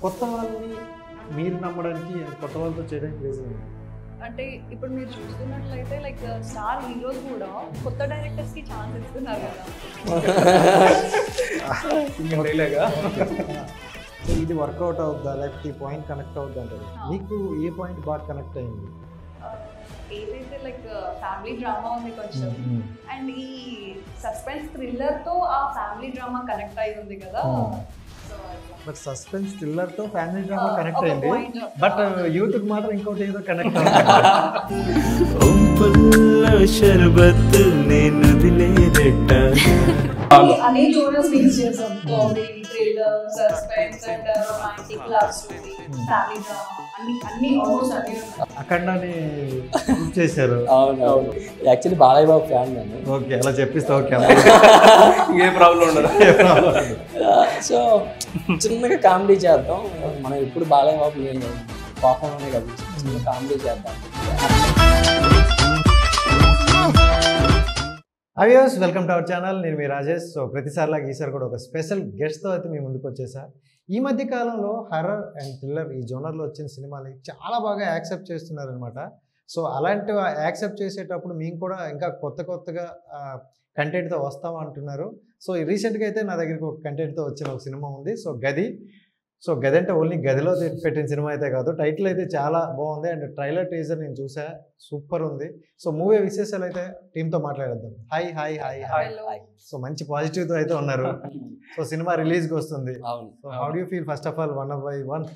కొత్త వాళ్ళని మీరు నమ్మడానికి కొత్త వాళ్ళతో చేయడానికి రీజన్ ఏంటి? అంటే ఇప్పుడు మీరు చూస్తున్నట్లయితే లైక్ స్టార్ హీరోస్ కూడా కొత్త డైరెక్టర్స్ కి ఛాన్స్ ఇస్తున్నారు కదా. ఇంకా రియల్గా ఇది వర్కౌట్ అవుద్దా లేకపోతే ఈ పాయింట్ కనెక్ట్ అవుద్దా అంటారు. మీకు ఏ పాయింట్ బాగా కనెక్ట్ అయింది? ఏదైతే లైక్ ఫ్యామిలీ డ్రామా ఉంది కొంచెం, అండ్ ఈ సస్పెన్స్ థ్రిల్లర్ తో ఆ ఫ్యామిలీ డ్రామా కనెక్ట్ అయి ఉంది కదా. బట్ సస్పెన్స్ థ్రిల్లర్ తో ఫ్యామిలీ డ్రామా కనెక్ట్ అయింది, బట్ యూత్ కి మాత్రం ఇంకోటి ఏదో కనెక్ట్ అనే జోనర్స్ మిక్స్ చేసాం. Comedy, thriller, suspense and romantic, love story, family drama అన్ని ఆల్మోస్ట్ అన్ని అఖండాన్ని చేశారు. అవును యాక్చువల్లీ బాలయ్య బాబు ఫ్యాన్ నేను. ఓకే, అలా చెప్పిస్తే ఓకే, ఏ ప్రాబ్లం ఉండదు. సో చిన్నగా కామెడీ చేద్దాం, మనం ఎప్పుడు బాలయ్య బాబు పాపంలోనే కదా, చిన్న కామెడీ చేద్దాం. అవియోస్, వెల్కమ్ టు అవర్ ఛానల్. నేను మీ రాజేష్. సో ప్రతిసారిలాగా ఈసారి కూడా ఒక స్పెషల్ గెస్ట్తో అయితే మీ ముందుకు వచ్చేసా. ఈ మధ్య కాలంలో హర్రర్ అండ్ థ్రిల్లర్ ఈ జోనర్లో వచ్చిన సినిమాలు చాలా బాగా యాక్సెప్ట్ చేస్తున్నారనమాట. సో అలాంటి యాక్సెప్ట్ చేసేటప్పుడు మేము కూడా ఇంకా కొత్తగా కంటెంట్తో వస్తాం అంటున్నారు. సో రీసెంట్గా అయితే నా దగ్గరికి ఒక కంటెంట్తో వచ్చిన ఒక సినిమా ఉంది. సో గది. సో గది అంటే ఓన్లీ గదిలో పెట్టిన సినిమా అయితే కాదు, టైటిల్ అయితే చాలా బాగుంది అండ్ ట్రైలర్ టీజర్ నేను చూసా, సూపర్ ఉంది. సో మూవీ విశేషాలు అయితే టీంతో మాట్లాడేద్దాం. Hi hi hi hi. So మంచి పాజిటివ్తో అయితే ఉన్నారు. సో సినిమా రిలీజ్కి వస్తుంది. So how do you feel first of all 1/1?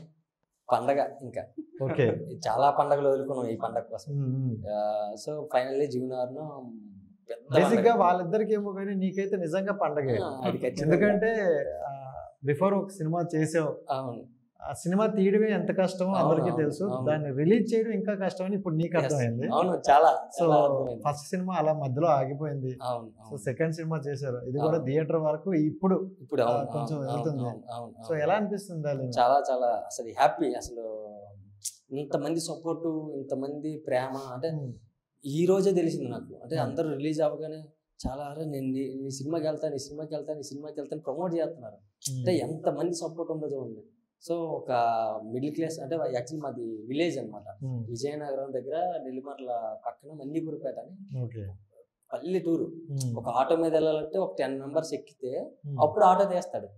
పండగ ఇంకా ఓకే, చాలా పండగలు వదులుకున్నాం ఈ పండగ కోసం. సో ఫైనల్లీ జూన్ 6న బేసిక్గా వాళ్ళిద్దరికి ఏమో కానీ నీకైతే నిజంగా పండగే. ఎందుకంటే బిఫోర్ ఒక సినిమా చేసావు, ఆ సినిమా తీయడమే ఎంత కష్టమో అందరికీ తెలుసు, దాన్ని రిలీజ్ చేయడం ఇంకా కష్టం అని ఇప్పుడు నీకు అర్థమైంది. చాలా. సో ఫస్ట్ సినిమా అలా మధ్యలో ఆగిపోయింది. సో సెకండ్ సినిమా చేశారు, ఇది కూడా థియేటర్ వరకు ఇప్పుడు కొంచెం వెళ్తుంది. సో ఎలా అనిపిస్తుంది? చాలా చాలా అసలు హ్యాపీ. అసలు ఇంతమంది సపోర్టు, ఇంతమంది ప్రేమ అంటే ఈ రోజే తెలిసింది నాకు. అంటే అందరూ రిలీజ్ అవ్వగానే చాలా నేను నీ సినిమాకి వెళ్తాను ప్రమోట్ చేస్తున్నారు. అంటే ఎంతమంది సపోర్ట్ ఉందో చూడండి. సో ఒక మిడిల్ క్లాస్, అంటే యాక్చువల్లీ మాది విలేజ్ అనమాట, విజయనగరం దగ్గర నెల్లిమర్ల పక్కన మన్నిపూరిపేట అని పల్లెటూరు. ఒక ఆటో మీద వెళ్ళాలంటే ఒక 10 మెంబర్స్ ఎక్కితే అప్పుడు ఆటో తీస్తాడు.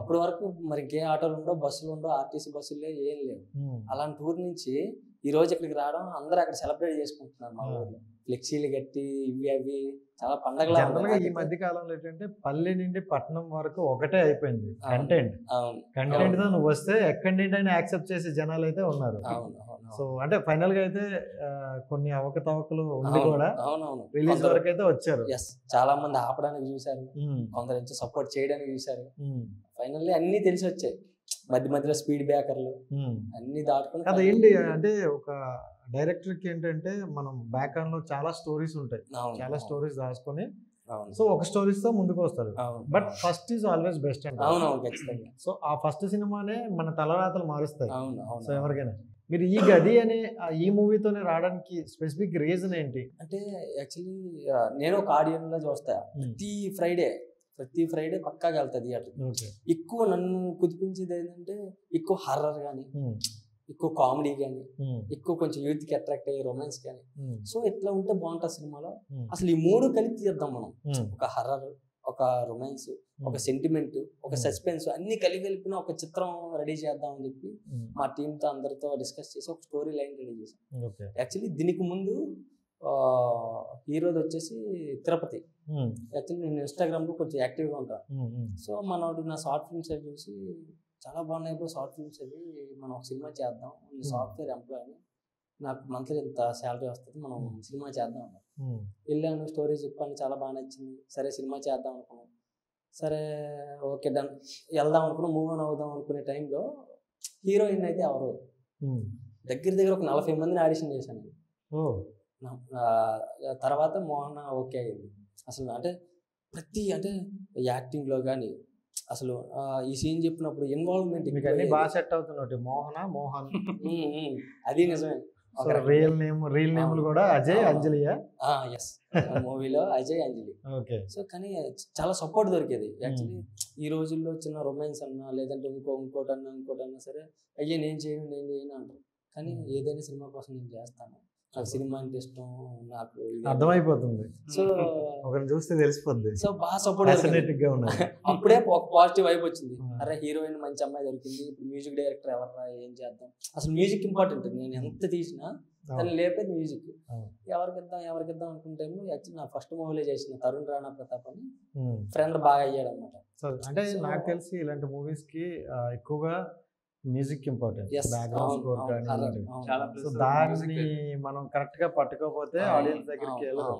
అప్పటి వరకు మరి ఇంకే ఆటోలు ఉండవు, బస్సులు ఉండవు, ఆర్టీసీ బస్సులు ఏం లేవు. అలాంటి ఊరు నుంచి ఈ రోజు ఇక్కడికి రావడం, అందరూ అక్కడ సెలబ్రేట్ చేసుకుంటున్నారు. మా ఊర్లో ఫ్లెక్సీలు కట్టి ఇవి అవి చాలా పండగలా. ఈ మధ్య కాలంలో ఏంటంటే పల్లె నుండి పట్టణం వరకు ఒకటే అయిపోయింది కంటెంట్ తో. నువ్వు వస్తే ఎక్కడి నుండి అయినా యాక్సెప్ట్ చేసే జనాలు అయితే ఉన్నారు. సో అంటే ఫైనల్ గా అయితే కొన్ని అవకతవకలు ఉండి కూడా రిలీజ్ వరకు అయితే వచ్చారు. చాలా మంది ఆపడానికి చూసారు, కొందరు నుంచి సపోర్ట్ చేయడానికి చూసారు. ఫైనల్లీ అన్ని తెలిసి వచ్చాయి. మధ్యలో స్పీడ్ బ్రేకర్లు అన్ని దాటుకుని కదా ఏంటి అంటే ఒక డైరెక్టర్ కి ఏంటంటే మనం బ్యాక్ ఆన్ లో చాలా స్టోరీస్ ఉంటాయి, చాలా స్టోరీస్ రాసుకొని సో ఒక స్టోరీస్ తో ముందుకు వస్తారు. But first is always best అంటే. సో ఆ ఫస్ట్ సినిమానే మన తలరాతలు మారుస్తాయి. సో ఎవరికైనా మీరు ఈ గది అనే ఈ మూవీతోనే రావడానికి స్పెసిఫిక్ రీజన్ ఏంటి? అంటే యాక్చువల్లీ నేను ఒక ఆడియన్స్ లా చూస్తా. ప్రతి ఫ్రైడే పక్కాగా వెళ్తా థియేటర్. ఎక్కువ నన్ను కుదిపించేది ఏంటంటే ఎక్కువ హర్రర్ కానీ, ఎక్కువ కామెడీ కానీ, ఎక్కువ కొంచెం యూత్ కి అట్రాక్ట్ అయ్యే రొమాన్స్ కానీ. సో ఇట్లా ఉంటే బాగుంటుంది సినిమాలో. అసలు ఈ మూడు కలిపి తీద్దాం మనం. ఒక హర్రర్, ఒక రొమాన్స్, ఒక సెంటిమెంట్, ఒక సస్పెన్స్ అన్ని కలిపిన ఒక చిత్రం రెడీ చేద్దాం అని చెప్పి మా టీంతో అందరితో డిస్కస్ చేసి ఒక స్టోరీ లైన్ రెడీ చేసాం. యాక్చువల్లీ దీనికి ముందు హీరోది వచ్చేసి తిరుపతి. యాక్చువల్లీ నేను ఇన్స్టాగ్రామ్ లో కొంచెం యాక్టివ్గా ఉంటాను. సో మనోడు నా షార్ట్ ఫిల్మ్స్ అవి చూసి చాలా బాగున్నాయి బ్రో షార్ట్ ఫిల్మ్స్ అవి, మనం ఒక సినిమా చేద్దాం, ఈ సాఫ్ట్వేర్ ఎంప్లాయీ, నాకు మంత్లీ ఇంత శాలరీ వస్తుంది, మనం సినిమా చేద్దాం అన్నారు. వెళ్ళాను, స్టోరీ చెప్పాను, చాలా బాగా నచ్చింది. సరే సినిమా చేద్దాం అనుకున్నాం. సరే ఓకే డన్ వెళ్దాం అనుకున్నాం, మూవ్ ఆన్ అవుదాం అనుకునే టైంలో హీరోయిన్ అయితే ఎవరు దగ్గర ఒక 40 మందిని ఆడిషన్ చేశాను. తర్వాత మోహన ఓకే అయింది. అసలు అంటే ప్రతి అంటే యాక్టింగ్లో కానీ అసలు ఈ సీన్ చెప్పినప్పుడు ఇన్వాల్వ్మెంట్ బాగా సెట్ అవుతున్నట్టు. మోహన్ అది నిజమే. రియల్ నేమ్లు కూడా అజయ్, అంజలియా. మూవీలో అజయ్ అంజలి. ఓకే. సో కానీ చాలా సపోర్ట్ దొరికేది యాక్చువల్లీ. ఈ రోజుల్లో చిన్న రొమాన్స్ అన్నా లేదంటే ఇంకోటన్నా సరే అయ్యే నేను చేయను అంటారు. కానీ ఏదైనా సినిమా కోసం నేను చేస్తాను, నాకు సినిమా అంటే ఇష్టం, నాకు అర్థమైపోతుంది. సో ఒకరిని చూస్తే తెలిసిపోద్ది. సో బాగా సపోర్ట్ అప్పుడే ఒక పాజిటివ్ వైబ్ వచ్చింది. అరే హీరోయిన్ మంచి అమ్మాయి దొరికింది, ఇప్పుడు మ్యూజిక్ డైరెక్టర్ ఎవరా, ఏం చేద్దాం. అసలు మ్యూజిక్ ఇంపార్టెంట్. నేను ఎంత తీసినా దాన్ని లేపేది మ్యూజిక్. ఎవరికిద్దాం అనుకుంటే యాక్చువల్లీ నా ఫస్ట్ మూవీలో చేసిన తరుణ్ రాణా ప్రతాప్ అని ఫ్రెండ్ బాగా అయ్యాడు అనమాట. అంటే నాకు తెలిసి ఇలాంటి మూవీస్ కి ఎక్కువగా మ్యూజిక్ ఇంపార్టెంట్, బ్యాక్గ్రౌండ్ స్కోర్ కానీ. సో దాన్ని మనం కరెక్ట్ గా పట్టుకోకపోతే ఆడియన్స్ దగ్గరికి వెళ్ళదు.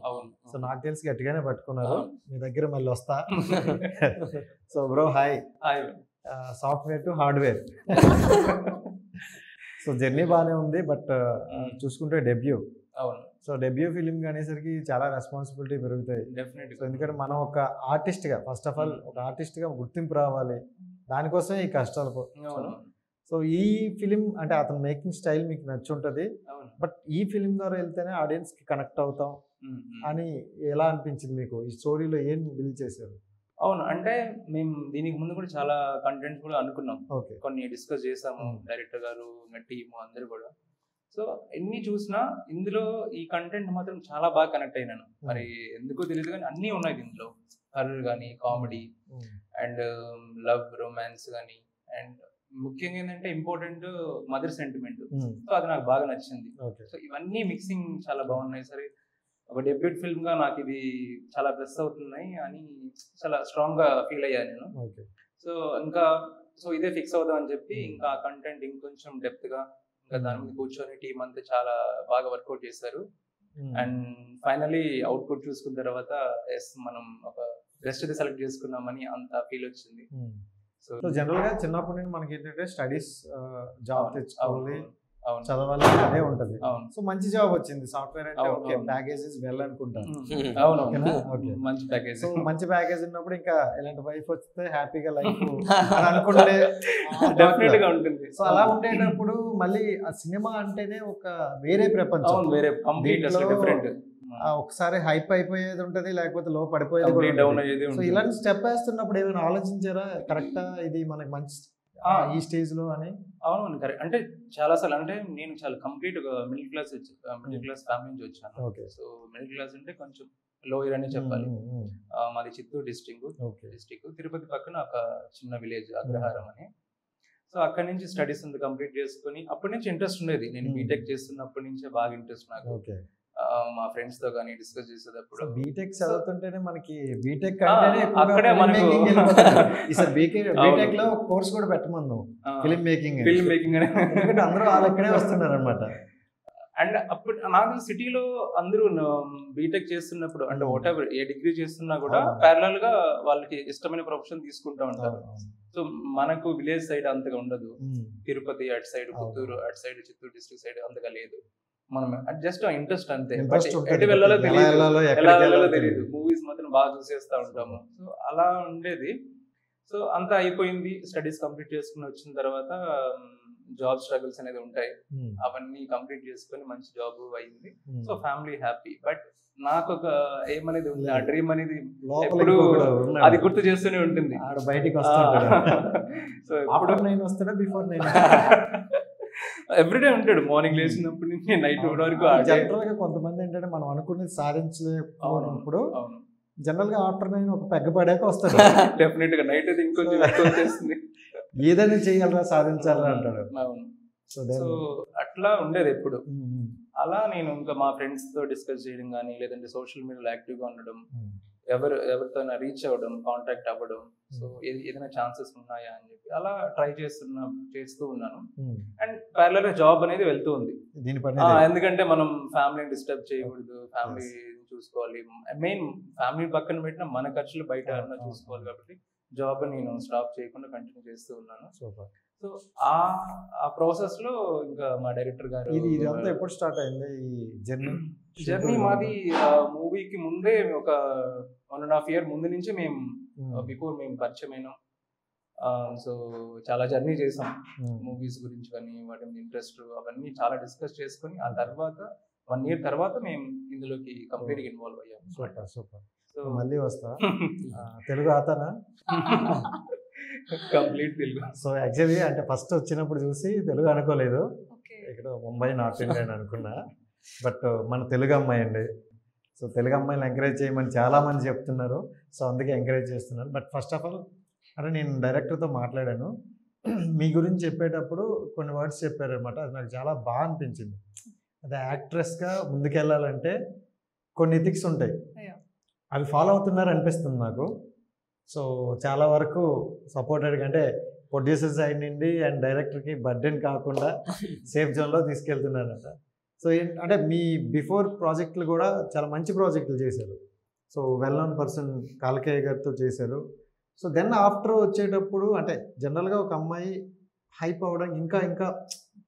సో నాకు తెలిసి గట్టిగానే పట్టుకున్నారు. మీ దగ్గర మళ్ళీ వస్తా. So bro hi, software to hardware. So journey బాగానే ఉంది, బట్ చూసుకుంటే డెబ్యూ. సో డెబ్యూ ఫిలిం అనేసరికి చాలా రెస్పాన్సిబిలిటీ పెరుగుతాయి. సో ఎందుకంటే మనం ఒక ఆర్టిస్ట్ గా ఫస్ట్ ఆఫ్ ఆల్ ఒక ఆర్టిస్ట్ గా గుర్తింపు రావాలి, దానికోసమే ఈ కష్టాలు. సో ఈ ఫిలిం అంటే అతను మేకింగ్ స్టైల్ మీకు నచ్చుంటది, బట్ ఈ ఫిలిం ద్వారా వెళ్తేనే ఆడియన్స్ కి కనెక్ట్ అవుతాం అని ఎలా అనిపించింది మీకు? ఈ స్టోరీలో ఏం బిల్డ్ చేశారు? అవును, అంటే మేము దీనికి ముందు కూడా చాలా కంటెంట్స్ కూడా అనుకున్నాం, కొన్ని డిస్కస్ చేసాము డైరెక్టర్ గారు, టీమ్ అందరు కూడా. సో ఎన్ని చూసినా ఇందులో ఈ కంటెంట్ మాత్రం చాలా బాగా కనెక్ట్ అయినాను. మరి ఎందుకో తెలియదు కానీ అన్నీ ఉన్నాయి దీంట్లో. హర్రర్ కానీ, కామెడీ అండ్ లవ్, రొమాన్స్ కానీ, అండ్ ముఖ్యంగా ఏంటంటే ఇంపార్టెంట్ మదర్ సెంటిమెంట్. సో అది నాకు బాగా నచ్చింది. సో ఇవన్నీ మిక్సింగ్ చాలా బాగున్నాయి. సరే ఒక డెబ్యూట్ ఫిల్మ్ గా నాకు ఇది చాలా ప్లస్ అవుతున్నాయి అని చాలా స్ట్రాంగ్ గా ఫీల్ అయ్యాను నేను. సో ఇదే ఫిక్స్ అవుదాం అని చెప్పి ఇంకా కంటెంట్ ఇంకొంచెం డెప్త్ గా ఇంకా దాని మీద కూర్చొని టీం అంతా చాలా బాగా వర్కౌట్ చేశారు. అండ్ ఫైనలీ అవుట్పుట్ చూసుకున్న తర్వాత ఎస్ మనం ఒక బెస్ట్ ది సెలెక్ట్ చేసుకున్నామని అంత ఫీల్ వచ్చింది. సో జనరల్ గా చిన్నప్పటి నుండి మనకి ఏంటంటే స్టడీస్, జాబ్ తెచ్చుకోవాలి, చదవాలి అదే ఉంటది. సో మంచి జాబ్ వచ్చింది, సాఫ్ట్వేర్ అంటే ఓకే, ప్యాకేజెస్ వెళ్ళనుకుంటాను. మంచి ప్యాకేజ్. సో మంచి ప్యాకేజ్ ఉన్నప్పుడు ఇంకా ఇలాంటి వైఫ్ వస్తే హ్యాపీగా లైఫ్ అనుకుంటే డెఫినెట్ గా ఉంటుంది. సో అలా ఉండేటప్పుడు మళ్ళీ ఆ సినిమా అంటేనే ఒక వేరే ప్రపంచం, వేరే కంప్లీట్ డిఫరెంట్. ఒకసారి హైప్ అయిపోయేది ఉంటది, లేకపోతే లో పడిపోయేది. సో ఇలాంటి స్టెప్ వేస్తున్నప్పుడు ఏమైనా ఆలోచించారా, కరెక్టా ఇది మనకి మంచి ఈ స్టేజ్ లో అని? అవును కరెక్ట్. అంటే చాలా సార్లు, అంటే నేను చాలా కంప్లీట్ మిడిల్ క్లాస్ ఫ్యామిలీ నుంచి వచ్చాను. సో మిడిల్ క్లాస్ అంటే కొంచెం లోయర్ అనే చెప్పాలి. మాది చిత్తూరు డిస్ట్రిక్ట్, తిరుపతి పక్కన ఒక చిన్న విలేజ్ అగ్రహారం అని. సో అక్కడి నుంచి స్టడీస్ అంతా కంప్లీట్ చేసుకుని అప్పటి నుంచి ఇంట్రెస్ట్ ఉండేది. నేను బీటెక్ చేస్తున్నప్పటి నుంచే బాగా ఇంట్రెస్ట్ నాకు. మా ఫ్రెండ్స్ తో కానీ డిస్కస్ చేసేటప్పుడు బీటెక్ చదువుతుంటేనే మనకి బీటెక్ అక్కడే మనకు బీటెక్ లో కోర్స్ కూడా పెట్టమన్నాం, ఫిల్మ్ మేకింగ్ ఎందుకంటే అందరూ వాళ్ళు అక్కడే వస్తున్నారు అనమాట. అండ్ అప్పుడు నాకు సిటీలో అందరూ బీటెక్ చేస్తున్నప్పుడు అంటే వాట్ ఎవర్ ఏ డిగ్రీ చేస్తున్నా కూడా ప్యారలల్ గా వాళ్ళకి ఇష్టమైన ప్రొఫెషన్ తీసుకుంటూ ఉంటారు. సో మనకు విలేజ్ సైడ్ అంతగా ఉండదు. తిరుపతి అటు సైడ్, పుత్తూరు అటు సైడ్, చిత్తూరు డిస్ట్రిక్ట్ సైడ్ అంతగా లేదు. మనం జస్ట్ ఇంట్రెస్ట్ అంతే, ఎటు వెళ్ళాలో తెలియదు. మూవీస్ మాత్రం బాగా చూసేస్తా ఉంటాము. సో అలా ఉండేది. సో అంతా అయిపోయింది, స్టడీస్ కంప్లీట్ చేసుకుని వచ్చిన తర్వాత జాబ్ స్ట్రగుల్స్ అనేది ఉంటాయి, అవన్నీ కంప్లీట్ చేసుకుని మంచి జాబ్ అయింది. So family happy. బట్ నాకు ఒక ఏమనేది ఉంది, ఆ డ్రీమ్ అనేది ఎప్పుడు అది గుర్తు చేస్తూనే ఉంటుంది. బయటికి సో ఎవ్రీడే ఉంటాడు, మార్నింగ్ లేచినప్పటి నుంచి నైట్ వరకు. జనరల్ గా కొంతమంది ఏంటంటే మనం అనుకునేది సాధించలేకపోయినప్పుడు జనరల్ గా ఆఫ్టర్ 9 ఒక పెగ్గ పడాక వస్తాడు. డెఫినెట్ గా నైట్ అయితే ఇంకొంచెం వచ్చేస్తుంది, ఏదైనా చేయాలరా సాధించాలని అంటాడు. అవును. సో అట్లా ఉండేది ఎప్పుడు. అలా నేను ఇంకా మా ఫ్రెండ్స్ తో డిస్కస్ చేయడం కానీ, లేదంటే సోషల్ మీడియాలో యాక్టివ్ గా ఉండడం, ఎవరితో రీచ్ అవ్వడం, కాంటాక్ట్ అవ్వడం. సో ఏదైనా ఛాన్సెస్ ఉన్నాయా అని చెప్పి అలా ట్రై చేస్తూ ఉన్నాను. అండ్ ప్యారలల్ గా జాబ్ అనేది వెళ్తూ ఉంది. ఎందుకంటే మనం ఫ్యామిలీని డిస్టర్బ్ చేయకూడదు, ఫ్యామిలీ చూసుకోవాలి. మెయిన్ ఫ్యామిలీ పక్కన పెట్టిన మన ఖర్చులు బయట చూసుకోవాలి. కాబట్టి జాబ్ నేను స్టాప్ చేయకుండా కంటిన్యూ చేస్తూ ఉన్నాను. సో ఆ ప్రాసెస్ లో ఇంకా మా డైరెక్టర్ గారు, ఇదంతా ఎప్పుడు స్టార్ట్ అయింది ఈ జర్నీ మాది మూవీకి ముందే ఒక 1.5 year ముందు నుంచి మేము బిఫోర్ మేము పరిచయం అయినాం. సో చాలా జర్నీ చేసాం మూవీస్ గురించి కానీ, వాటి మీద ఇంట్రెస్ట్ అవన్నీ చాలా డిస్కస్ చేసుకుని ఆ తర్వాత 1 year తర్వాత మేము ఇందులోకి కంప్లీట్గా ఇన్వాల్వ్ అయ్యాము. Super super. సో మళ్ళీ వస్తా. తెలుగు ఆతనా? కంప్లీట్ తెలుగు. సో యాక్చువల్లీ అంటే ఫస్ట్ వచ్చినప్పుడు చూసి తెలుగు అనుకోలేదు, ఓకే. ఇక్కడ ముంబై నార్త్ ఇండియన్ అనుకున్నా. బట్ మన తెలుగు అమ్మాయి అండి. సో తెలుగు అమ్మాయిని ఎంకరేజ్ చేయమని చాలామంది చెప్తున్నారు. సో అందుకే ఎంకరేజ్ చేస్తున్నాను. బట్ ఫస్ట్ ఆఫ్ ఆల్ అంటే నేను డైరెక్టర్తో మాట్లాడాను, మీ గురించి చెప్పేటప్పుడు కొన్ని వర్డ్స్ చెప్పారనమాట. అది నాకు చాలా బాగా అనిపించింది. అదే యాక్ట్రెస్గా ముందుకెళ్ళాలంటే కొన్ని ఎథిక్స్ ఉంటాయి, అవి ఫాలో అవుతున్నారు అనిపిస్తుంది నాకు. సో చాలా వరకు సపోర్టెడ్గా అంటే ప్రొడ్యూసర్ సైడ్ నుండి అండ్ డైరెక్టర్కి బర్డెన్ కాకుండా సేఫ్ జోన్లో తీసుకెళ్తున్నారంట. సో అంటే మీ బిఫోర్ ప్రాజెక్టులు కూడా చాలా మంచి ప్రాజెక్టులు చేశారు. So well known person Kalakeya గారితో చేశారు. సో దెన్ ఆఫ్టర్ వచ్చేటప్పుడు అంటే జనరల్గా ఒక అమ్మాయి హైప్ అవ్వడానికి ఇంకా ఇంకా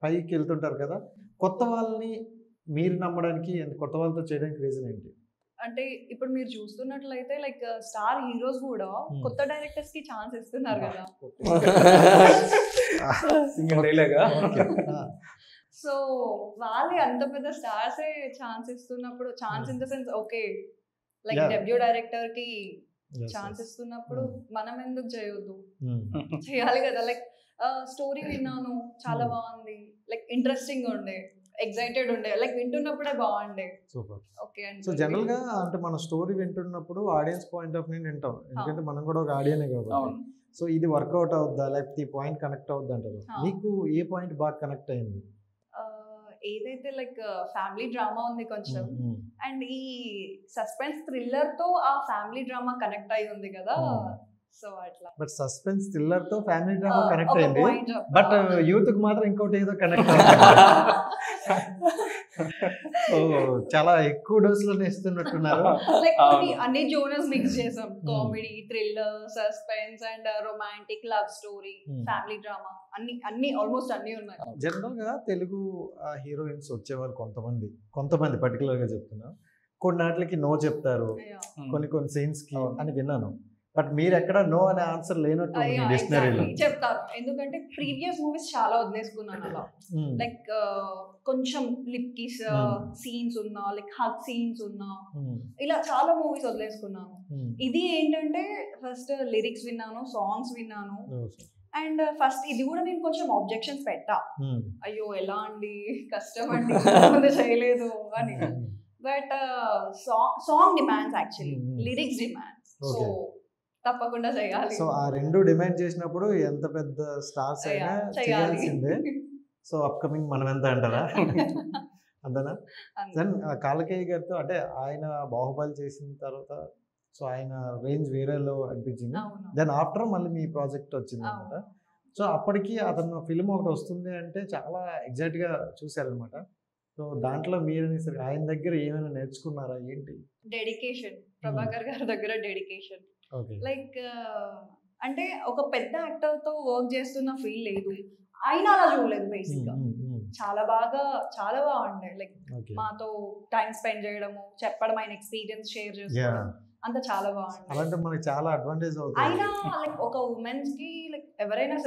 పైకి వెళ్తుంటారు కదా, కొత్త వాళ్ళని మీరు నమ్మడానికి కొత్త వాళ్ళతో చేయడానికి రీజన్ ఏంటి? అంటే ఇప్పుడు మీరు చూస్తున్నట్లయితే లైక్ స్టార్ హీరోస్ కూడా కొత్త డైరెక్టర్స్ కి ఛాన్స్ ఇస్తున్నారు కదా. సింగిల్ డైలాగా. సో వాళ్ళే అంత పెద్ద స్టార్సే ఛాన్స్ ఇస్తున్నప్పుడు, chance in the sense okay like debut director కి ఛాన్స్ ఇస్తున్నప్పుడు మనం ఎందుకు చేయొద్దు? చేయాలి కదా. లైక్ స్టోరీ విన్నాను, చాలా బాగుంది, లైక్ ఇంట్రెస్టింగ్ ఉండే, ఎక్సైటెడ్ ఉండే, లైక్ వింటున్నప్పుడే బాగుండే. సూపర్. ఓకే. సో జనరల్ గా అంటే మన స్టోరీ వింటున్నప్పుడు ఆడియన్స్ పాయింట్ ఆఫ్ వ్యూ వింటాం, ఎందుకంటే మనం కూడా ఒక ఆడియనే కాబట్టి. సో ఇది వర్కౌట్ అవుద్దా లేకపోతే ఈ పాయింట్ కనెక్ట్ అవుద్ది అంటారు. మీకు ఏ పాయింట్ బాగా కనెక్ట్ అయింది? ఏదైతే లైక్ ఫ్యామిలీ డ్రామా ఉంది కొంచెం, అండ్ ఈ సస్పెన్స్ థ్రిల్లర్ తో ఆ ఫ్యామిలీ డ్రామా కనెక్ట్ అయి ఉంది కదా. సో అట్లా. బట్ సస్పెన్స్ థ్రిల్లర్ తో ఫ్యామిలీ డ్రామా కనెక్ట్ అయింది, బట్ యూత్ కి మాత్రం ఇంకోటి ఏదో కనెక్ట్ సో చాలా ఎక్కువ డోస్ లోనే ఇస్తున్నట్టున్నారు. లైక్ అన్ని జోనర్స్ మిక్స్ చేసాం, comedy, thriller, suspense and romantic, love story, family drama, అన్ని ఆల్మోస్ట్ అన్ని ఉన్నాయి. జనరల్ గా తెలుగు హీరోయిన్స్ వచ్చేవారు కొంతమంది పర్టికులర్ గా చెప్తున్నా, కొన్నిటికి నో చెప్తారు, కొన్ని సీన్స్ కి అని విన్నాను. బట్ మీరు ఎక్కడ నో అనే ఆన్సర్ లేనట్టు డిక్షనరీలో చెప్తారు. ఎందుకంటే ప్రీవియస్ మూవీస్ చాలా వదిలేసుకున్నాను అలా. లైక్ కొంచెం లిప్ కిస్ సీన్స్ ఉన్నా, లైక్ హగ్ సీన్స్ ఉన్నా, ఇలా చాలా మూవీస్ వదిలేసుకున్నాను. ఇది ఏంటంటే ఫస్ట్ లిరిక్స్ విన్నాను, సాంగ్స్ విన్నాను, అండ్ ఫస్ట్ ఇది కూడా నేను కొంచెం ఆబ్జెక్షన్స్ పెట్టా, అయ్యో ఎలా అండి, కష్టం అండి, ముందు చేయలేదు అని. But song demands actually, lyrics demands, so తప్పకుండా చేయాలి. సో ఆ రెండు డిమాండ్ చేసినప్పుడు ఎంత పెద్ద స్టార్స్ అయినా చేయాల్సిందే. సో అప్కమింగ్ మనం ఎంత అంటారా? అంతేనా? దెన్ కాలకేయ గారితో అంటే ఆయన బాహుబలి చేసిన తర్వాత సో ఆయన రేంజ్ వేరేలో అనిపించింది. దెన్ ఆఫ్టర్ మళ్ళీ మీ ప్రాజెక్ట్ వచ్చింది అనమాట. సో అప్పటికి అతను ఫిల్మ్ ఒకటి వస్తుంది అంటే చాలా ఎగ్జైట్గా చూశారనమాట. సో దాంట్లో మీరు ఆయన దగ్గర ఏమైనా నేర్చుకున్నారా ఏంటి? డెడికేషన్, ప్రభాకర్ గారి దగ్గర డెడికేషన్. లైక్ అంటే ఒక పెద్ద యాక్టర్ తో వర్క్ చేస్తున్న ఫీల్ లేదు, ఆయన అలా చూడలేదు. బేసిక్ గా చాలా బాగుండే. లైక్ మాతో టైం స్పెండ్ చేయడము, చెప్పడం, ఆయన ఎక్స్పీరియన్స్ షేర్ చేసుకోవడం, అంత చాలా బాగుంది. అలాంటి మనకి చాలా అడ్వాంటేజ్ అవుతుంది. అయినా లైక్ ఒక ఉమెన్స్ కి లైక్ ఎవరైనా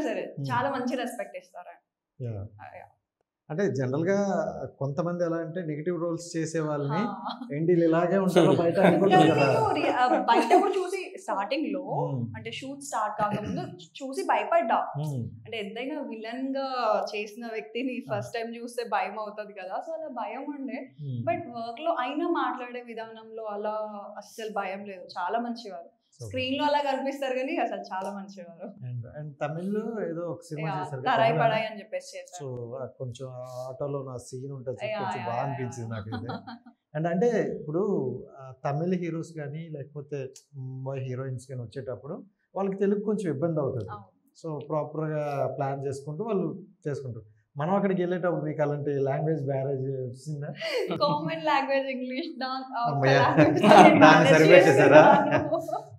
సరే చాలా మంచి రెస్పెక్ట్ ఇస్తారు. అంటే జనరల్ గా కొంతమంది ఎలా అంటే నెగిటివ్ రోల్స్ చేసే వాళ్ళని ఏంటి ఇలాగే ఉంటారో బయట అనుకుంటారు కదా. బయట కూడా చూసి స్టార్టింగ్ లో అంటే షూట్ స్టార్ట్ కాకముందు చూసి భయపడ్డా. అంటే ఎంతైనా విలన్ గా చేసిన వ్యక్తిని ఫస్ట్ టైం చూస్తే భయం అవుతుంది కదా. సో అలా భయం ఉండే. బట్ వర్క్ లో అయినా మాట్లాడే విధానంలో అలా అస్సలు భయం లేదు. చాలా మంచివారు. స్క్రీన్ లో అలా కనిపిస్తారు కానీ అసలు చాలా మంచివారు. అండ్ తమిళ్లో ఏదో ఒక సినిమా చేశారు, తరాయి పడాయి అని చెప్పేసి చేశారు. సో కొంచెం ఆటోలో నా సీన్ ఉంటుంది, కొంచెం బాగా అనిపించింది నాకు ఇది. అండ్ అంటే ఇప్పుడు తమిళ హీరోస్ కానీ లేకపోతే ముంబై హీరోయిన్స్ కానీ వచ్చేటప్పుడు వాళ్ళకి తెలుగు కొంచెం ఇబ్బంది అవుతుంది. సో ప్రాపర్గా ప్లాన్ చేసుకుంటూ వాళ్ళు చేసుకుంటారు. మనం అక్కడికి వెళ్ళేటప్పుడు మీకు అలాంటి లాంగ్వేజ్ బ్యారేజ్ వచ్చిందా? కామన్ లాంగ్వేజ్ ఇంగ్లీష్ దాన్ని సరిపెట్టేసారా?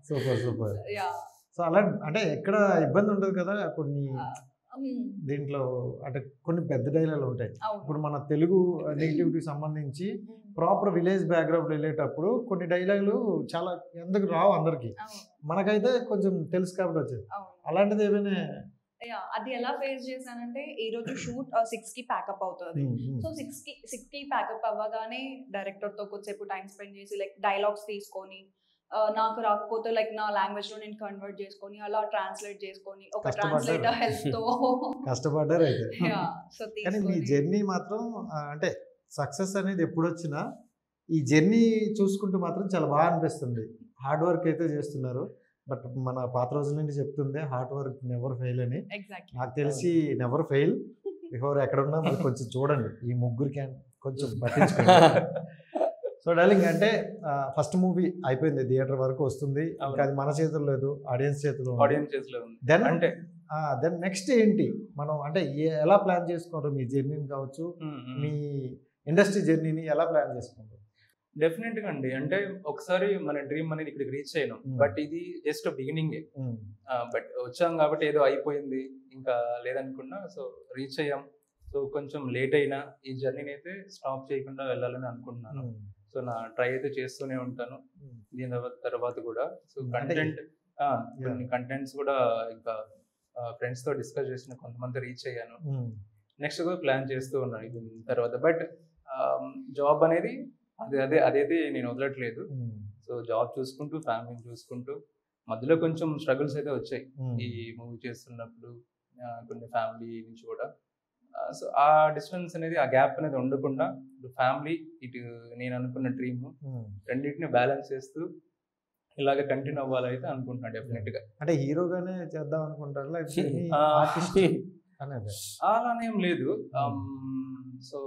సూపర్. సో అలా అంటే ఎక్కడ ఇబ్బంది ఉంటుంది కదా కొన్ని దీంట్లో, అంటే కొన్ని పెద్ద డైలాగులు ఉంటాయి. ఇప్పుడు మన తెలుగు నెగిటివిటీ సంబంధించి ప్రాపర్ విలేజ్ బ్యాక్గ్రౌండ్ వెళ్ళేటప్పుడు కొన్ని డైలాగులు చాలా ఎందుకు రావు అందరికి, మనకైతే కొంచెం తెలుసు కాబట్టి వచ్చేది. అలాంటిది ఏమైనా అది ఎలా ఫేస్ చేశానంటే ఈ రోజు షూట్ 6 కి ప్యాకప్ అవుతుంది. సో 6 కి ప్యాకప్ అవ్వగానే డైరెక్టర్ తో కొద్దిసేపు టైం స్పెండ్ చేసి లైక్ డైలాగ్స్ తీసుకొని నాకు రాకపోతే లైక్ నా లాంగ్వేజ్ లో నేను కన్వర్ట్ చేసుకొని అలా ట్రాన్స్లేట్ చేసుకొని ఒక ట్రాన్స్లేటర్ హెల్ప్ తో కష్టపడ్డారు అయితే. సో కానీ మీ జర్నీ మాత్రం అంటే సక్సెస్ అనేది ఎప్పుడు వచ్చినా ఈ జర్నీ చూసుకుంటూ మాత్రం చాలా బాగా అనిపిస్తుంది. హార్డ్ వర్క్ అయితే చేస్తున్నారు. బట్ మన పాత రోజుల నుండి చెప్తుంది హార్డ్ వర్క్ నెవర్ ఫెయిల్ అని. నాకు తెలిసి నెవర్ ఫెయిల్. బిఫోర్ ఎక్కడున్నా మరి కొంచెం చూడండి ఈ ముగ్గురికి కొంచెం పట్టించుకోండి. సో డార్లింగ్, అంటే ఫస్ట్ మూవీ అయిపోయింది, థియేటర్ వరకు వస్తుంది, ఇంకా అది మన చేతుల్లో లేదు, ఆడియన్స్ చేతిలో ఉంది. దెన్ నెక్స్ట్ ఏంటి మనం అంటే ఎలా ప్లాన్ చేసుకుంటారు మీ జర్నీని కావచ్చు, మీ ఇండస్ట్రీ జర్నీని ఎలా ప్లాన్ చేసుకుంటారు? డెఫినెట్ గా అండి, అంటే ఒకసారి మన డ్రీమ్ అనేది ఇక్కడికి రీచ్ అయినాం, బట్ ఇది జస్ట్ బిగినింగ్. బట్ వచ్చాం కాబట్టి ఏదో అయిపోయింది ఇంకా లేదనుకున్నా, సో రీచ్ అయ్యాం. సో కొంచెం లేట్ అయినా ఈ జర్నీని అయితే స్టాప్ చేయకుండా వెళ్ళాలని అనుకుంటున్నాను. సో నా ట్రై అయితే చేస్తూనే ఉంటాను దీని తర్వాత కూడా. సో కొన్ని కంటెంట్స్ కూడా ఇంకా ఫ్రెండ్స్ తో డిస్కస్ చేసిన కొంతమంది రీచ్ అయ్యాను. నెక్స్ట్ కూడా ప్లాన్ చేస్తూ ఉన్నాను ఇది తర్వాత. బట్ జాబ్ అనేది అదైతే నేను వదలట్లేదు. సో జాబ్ చూసుకుంటూ ఫ్యామిలీని చూసుకుంటూ మధ్యలో కొంచెం స్ట్రగుల్స్ అయితే వచ్చాయి ఈ మూవీ చేస్తున్నప్పుడు, కొన్ని ఫ్యామిలీ నుంచి కూడా. సో ఆ డిస్టెన్స్ అనేది, ఆ గ్యాప్ అనేది ఉండకుండా ఇటు ఫ్యామిలీ ఇటు నేను అనుకున్న డ్రీమ్ రెండింటిని బ్యాలెన్స్ చేస్తూ ఇలాగ కంటిన్యూ అవ్వాలి అయితే అనుకుంటున్నాను డెఫినెట్ గా. అంటే హీరోగానే చేద్దాం అనుకుంటారు అలానేం లేదు. సో